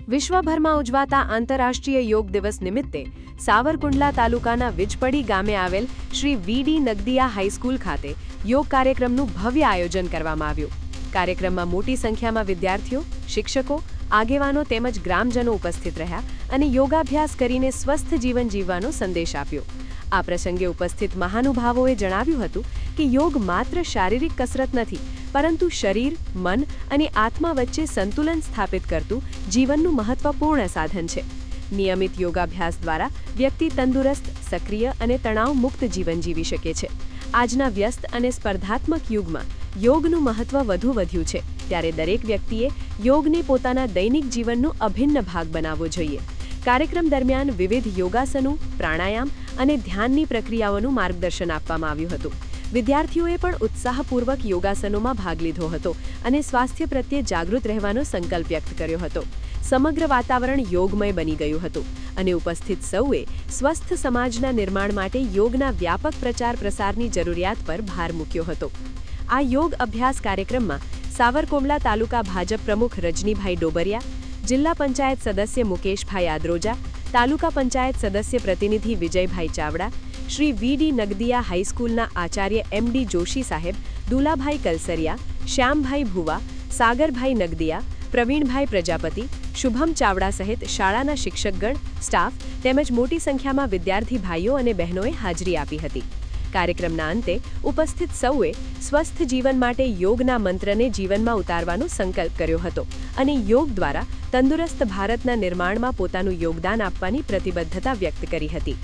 વિશ્વભરમાં ઉજવાતા આંતરરાષ્ટ્રીય યોગ દિવસ નિમિત્તે સાવરકુંડલા તાલુકાના વિજપડી ગામે આવેલ શ્રી વી.ડી. નગદિયા હાઈસ્કૂલ ખાતે યોગ કાર્યક્રમનું ભવ્ય આયોજન કરવામાં આવ્યું. કાર્યક્રમમાં મોટી સંખ્યામાં વિદ્યાર્થીઓ, શિક્ષકો, આગેવાનો તેમજ ગ્રામજનો ઉપસ્થિત રહ્યા અને યોગાભ્યાસ કરીને સ્વસ્થ જીવન જીવવાનો સંદેશ આપ્યો. આ પ્રસંગે ઉપસ્થિત મહાનુભાવોએ જણાવ્યું હતું કે યોગ માત્ર શારીરિક કસરત નથી, પરંતુ શરીર, મન અને આત્મા વચ્ચે સંતુલન સ્થાપિત કરતું જીવનનું મહત્વપૂર્ણ સાધન છે. નિયમિત યોગાભ્યાસ દ્વારા વ્યક્તિ તંદુરસ્ત, સક્રિય અને તણાવ-મુક્ત જીવન જીવી શકે છે. આજના વ્યસ્ત અને સ્પર્ધાત્મક યુગમાં યોગનું મહત્વ વધુ વધ્યું છે, ત્યારે દરેક વ્યક્તિએ યોગને પોતાના દૈનિક જીવનનો અભિન્ન ભાગ બનાવવો જોઈએ. કાર્યક્રમ દરમિયાન વિવિધ યોગાસનો, પ્રાણાયામ અને ધ્યાનની પ્રક્રિયાઓનું માર્ગદર્શન આપવામાં આવ્યું હતું. વિદ્યાર્થીઓએ પણ ઉત્સાહપૂર્વક યોગાસનોમાં ભાગ લીધો હતો અને સ્વાસ્થ્ય પ્રત્યે જાગૃત રહેવાનો સંકલ્પ વ્યક્ત કર્યો હતો. સમગ્ર વાતાવરણ યોગમય બની ગયું હતું અને ઉપસ્થિત સૌએ સ્વસ્થ સમાજના નિર્માણ માટે યોગના વ્યાપક પ્રચાર પ્રસારની જરૂરિયાત પર ભાર મૂક્યો હતો. આ યોગ અભ્યાસ કાર્યક્રમમાં સાવરકુંડલા તાલુકા ભાજપ પ્રમુખ રજનીભાઈ ડોબરિયા, જિલ્લા પંચાયત સદસ્ય મુકેશભાઈ આદ્રોજા, તાલુકા પંચાયત સદસ્ય પ્રતિનિધિ વિજયભાઈ ચાવડા, શ્રી વી.ડી. નગદિયા હાઈસ્કૂલના આચાર્ય એમ.ડી. જોશી સાહેબ, દુલાભાઈ કલસરિયા, શ્યામભાઈ ભુવા, સાગરભાઈ નગદિયા, પ્રવીણભાઈ પ્રજાપતિ, શુભમ ચાવડા સહિત શાળાના શિક્ષકગણ, સ્ટાફ તેમજ મોટી સંખ્યામાં વિદ્યાર્થી ભાઈઓ અને બહેનોએ હાજરી આપી હતી. કાર્યક્રમના અંતે ઉપસ્થિત સૌએ સ્વસ્થ જીવન માટે યોગના મંત્રને જીવનમાં ઉતારવાનો સંકલ્પ કર્યો હતો અને યોગ દ્વારા તંદુરસ્ત ભારતના નિર્માણમાં પોતાનું યોગદાન આપવાની પ્રતિબદ્ધતા વ્યક્ત કરી હતી.